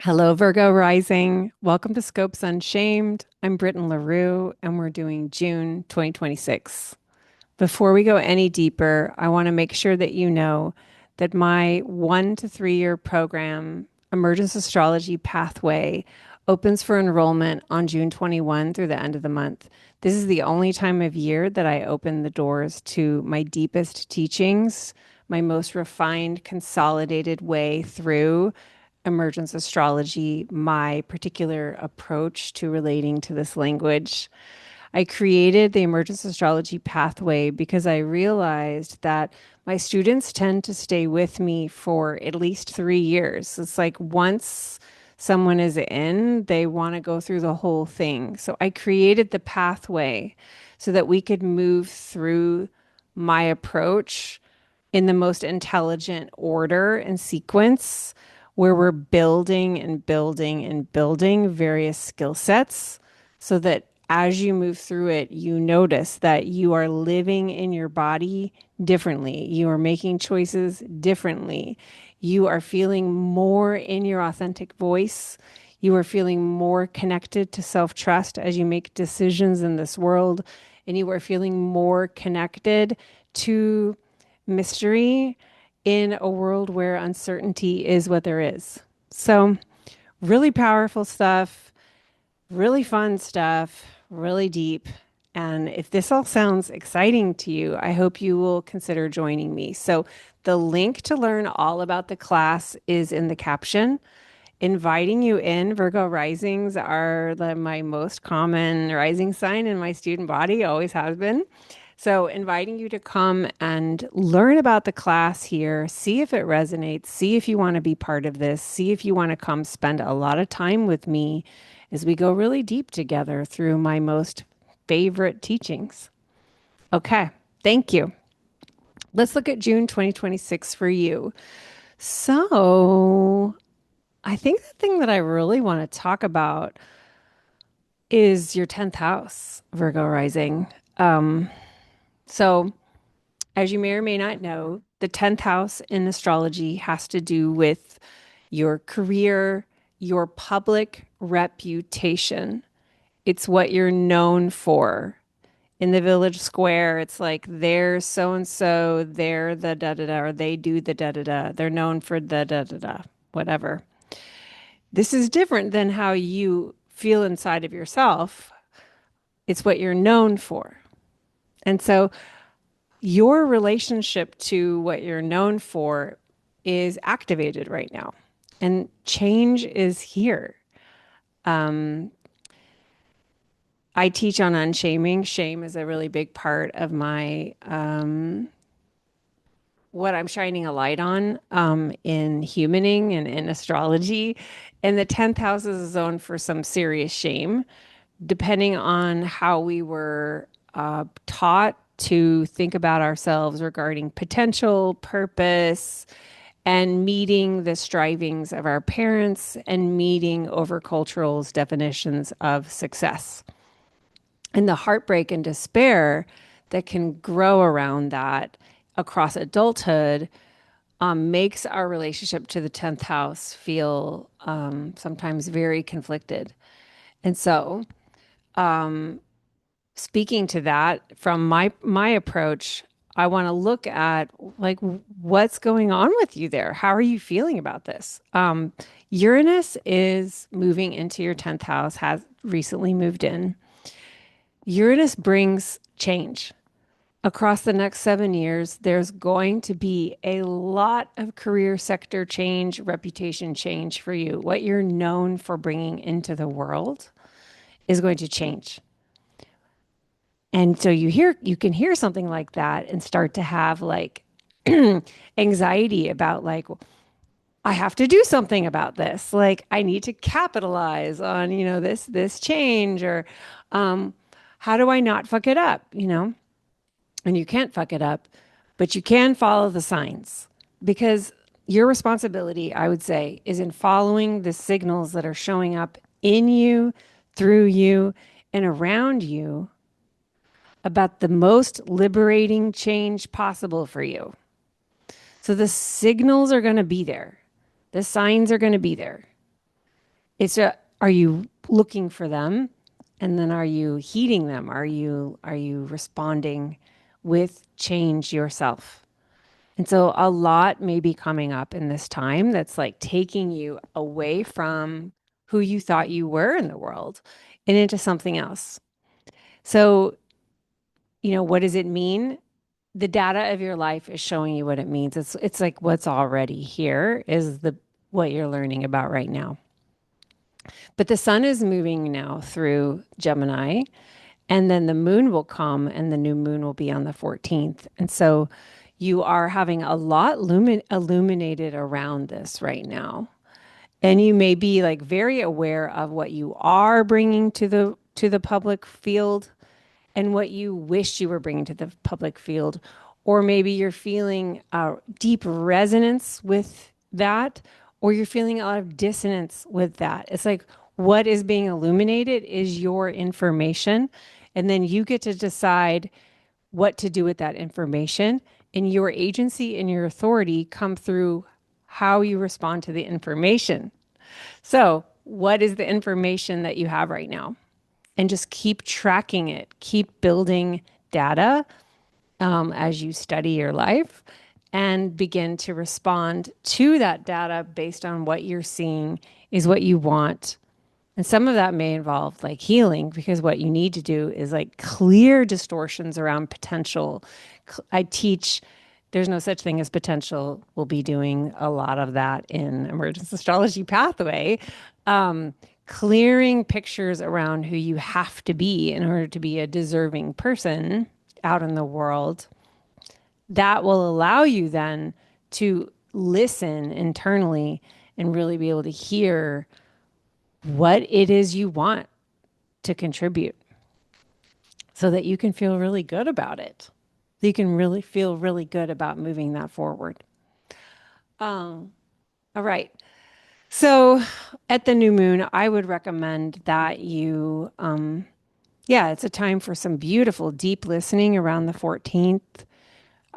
Hello, Virgo rising. Welcome to Scopes Unshamed. I'm Britten LaRue, and we're doing June 2026. Before we go any deeper, I want to make sure that you know that my 1 to 3 year program, Emergence Astrology Pathway, opens for enrollment on June 21 through the end of the month. This is the only time of year that I open the doors to my deepest teachings, my most refined, consolidated way through emergence astrology, my particular approach to relating to this language. I created the Emergence Astrology Pathway because I realized that my students tend to stay with me for at least 3 years. It's like once someone is in, they want to go through the whole thing. So I created the pathway so that we could move through my approach in the most intelligent order and sequence where we're building and building and building various skill sets so that as you move through it, you notice that you are living in your body differently. You are making choices differently. You are feeling more in your authentic voice. You are feeling more connected to self trust as you make decisions in this world. And you are feeling more connected to mystery in a world where uncertainty is what there is. So, really powerful stuff, really fun stuff, really deep. And if this all sounds exciting to you, I hope you will consider joining me. So, the link to learn all about the class is in the caption. Inviting you in, Virgo risings are my most common rising sign in my student body, always has been. So, inviting you to come and learn about the class here, see if it resonates, see if you want to be part of this, see if you want to come spend a lot of time with me as we go really deep together through my most favorite teachings. Okay, thank you. Let's look at June 2026 for you. So, I think the thing that I really want to talk about is your 10th house, Virgo rising. So, as you may or may not know, the 10th house in astrology has to do with your career, your public reputation. It's what you're known for. In the village square, it's like they're so and so, they're the da da da, or they do the da da da. They're known for the da da da, whatever. This is different than how you feel inside of yourself. It's what you're known for. And so your relationship to what you're known for is activated right now, and change is here. I teach on unshaming. Shame is a really big part of my what I'm shining a light on in humaning and in astrology. And the 10th house is a zone for some serious shame, depending on how we were taught to think about ourselves regarding potential, purpose, and meeting the strivings of our parents and meeting over cultural's definitions of success. And the heartbreak and despair that can grow around that across adulthood makes our relationship to the 10th house feel sometimes very conflicted. And so, speaking to that from my approach, I want to look at like what's going on with you there. How are you feeling about this? Uranus is moving into your 10th house, has recently moved in. Uranus brings change. Across the next 7 years, there's going to be a lot of career sector change, reputation change for you. What you're known for bringing into the world is going to change. And so you can hear something like that and start to have like anxiety about like, I have to do something about this. Like I need to capitalize on, this change or how do I not fuck it up, And you can't fuck it up, but you can follow the signs because your responsibility, I would say, is in following the signals that are showing up in you, through you, and around you about the most liberating change possible for you. So the signals are going to be there. The signs are going to be there. Are you looking for them? And then are you heeding them? Are you responding with change yourself? And so a lot may be coming up in this time that's like taking you away from who you thought you were in the world and into something else. So, what does it mean? The data of your life is showing you what it means. It's like what's already here is the what you're learning about right now. But the sun is moving now through Gemini, and then the moon will come, and the new moon will be on the 14th. And so you are having a lot illuminated around this right now. And you may be like very aware of what you are bringing to the public field and what you wish you were bringing to the public field. Or maybe you're feeling deep resonance with that, or you're feeling a lot of dissonance with that. It's like what is being illuminated is your information. And then you get to decide what to do with that information. And your agency and your authority come through how you respond to the information. So, what is the information that you have right now? And just keep tracking it, keep building data as you study your life and begin to respond to that data based on what you're seeing is what you want. And some of that may involve like healing because what you need to do is like clear distortions around potential. I teach there's no such thing as potential. We'll be doing a lot of that in Emergence Astrology Pathway. Clearing pictures around who you have to be in order to be a deserving person out in the world. That will allow you then to listen internally and really be able to hear what it is you want to contribute so that you can feel really good about it. You can really feel really good about moving that forward. All right. So at the new moon, I would recommend that yeah, it's a time for some beautiful deep listening around the 14th.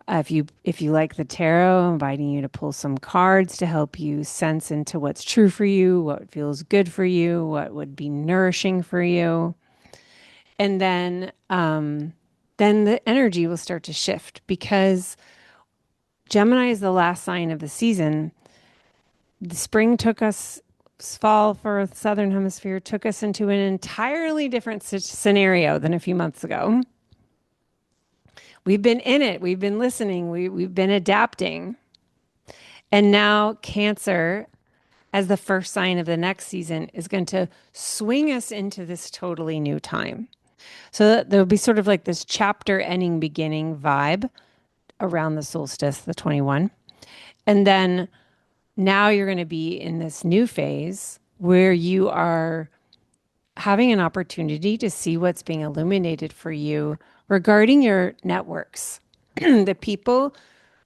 If you like the tarot, I'm inviting you to pull some cards to help you sense into what's true for you, what feels good for you, what would be nourishing for you. And then the energy will start to shift because Gemini is the last sign of the season. The spring took us, fall for the southern hemisphere took us into an entirely different scenario than a few months ago. We've been in it, we've been listening, we've been adapting. And now Cancer, as the first sign of the next season, is going to swing us into this totally new time. So there'll be sort of like this chapter ending beginning vibe around the solstice, the 21. And then now you're going to be in this new phase where you are having an opportunity to see what's being illuminated for you regarding your networks, the people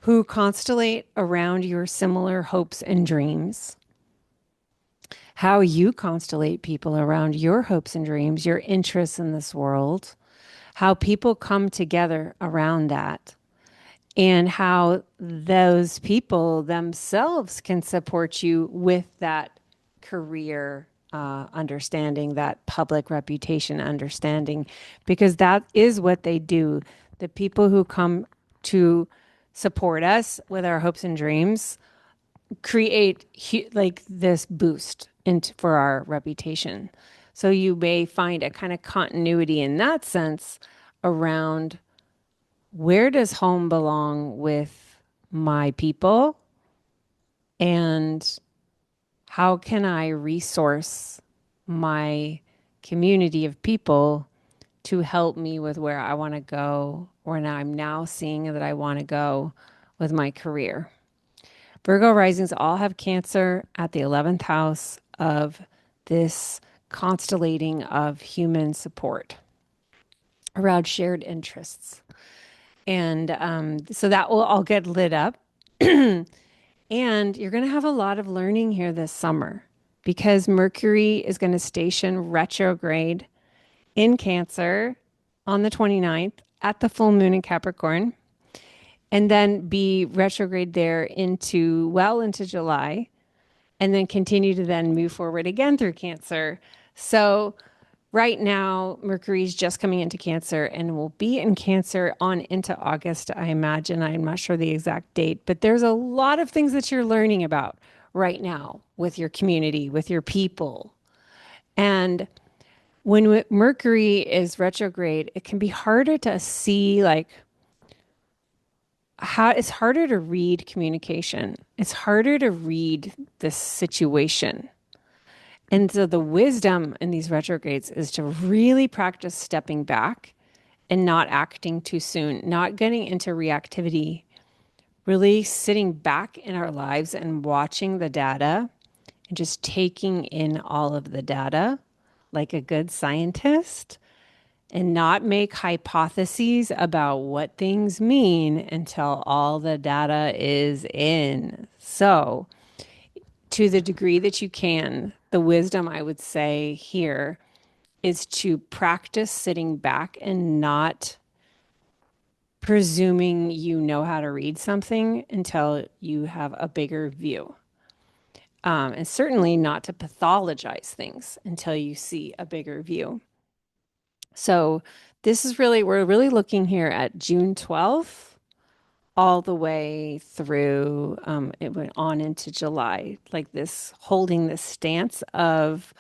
who constellate around your similar hopes and dreams, how you constellate people around your hopes and dreams, your interests in this world, how people come together around that, and how those people themselves can support you with that career understanding, that public reputation understanding, because that is what they do. The people who come to support us with our hopes and dreams create like this boost into for our reputation. So you may find a kind of continuity in that sense around where does home belong with my people and how can I resource my community of people to help me with where I want to go, or now I'm now seeing that I want to go with my career. Virgo risings all have Cancer at the 11th house of this constellating of human support around shared interests. And so that will all get lit up. And you're going to have a lot of learning here this summer because Mercury is going to station retrograde in Cancer on the 29th at the full moon in Capricorn and then be retrograde there into July. and then continue to then move forward again through Cancer. So right now, Mercury is just coming into Cancer and will be in Cancer on into August, I imagine. I'm not sure the exact date, but there's a lot of things that you're learning about right now with your community, with your people. And when Mercury is retrograde, it can be harder to see like how it's harder to read communication. It's harder to read this situation. And so the wisdom in these retrogrades is to really practice stepping back and not acting too soon, not getting into reactivity, really sitting back in our lives and watching the data and just taking in all of the data like a good scientist and not make hypotheses about what things mean until all the data is in. So, to the degree that you can, the wisdom I would say here is to practice sitting back and not presuming you know how to read something until you have a bigger view. And certainly not to pathologize things until you see a bigger view. So this is really, we're really looking here at June 12th all the way through, it went on into July, like this, holding this stance of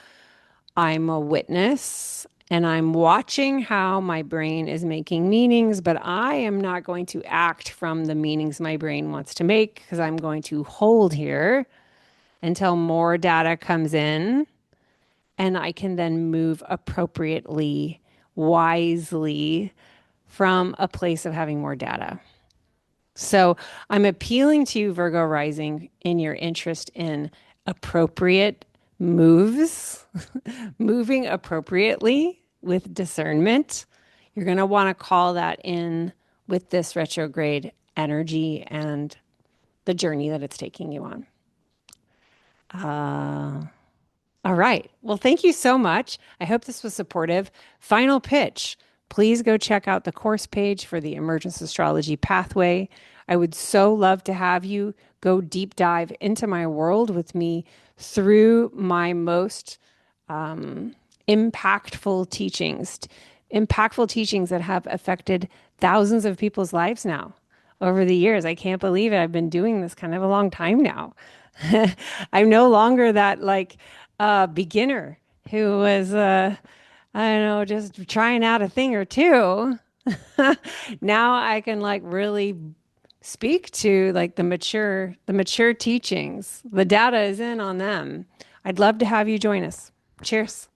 I'm a witness and I'm watching how my brain is making meanings, but I am not going to act from the meanings my brain wants to make because I'm going to hold here until more data comes in and I can then move appropriately, wisely from a place of having more data. So I'm appealing to you, Virgo rising, in your interest in appropriate moves, moving appropriately with discernment. You're going to want to call that in with this retrograde energy and the journey that it's taking you on. All right. Well, thank you so much. I hope this was supportive. Final pitch. Please go check out the course page for the Emergence Astrology Pathway. I would so love to have you go deep dive into my world with me through my most impactful teachings, impactful teachings that have affected thousands of people's lives now over the years. I can't believe it. I've been doing this kind of a long time now. I'm no longer that like beginner who was, I don't know, just trying out a thing or two. Now I can like really speak to like the mature teachings. The data is in on them. I'd love to have you join us. Cheers.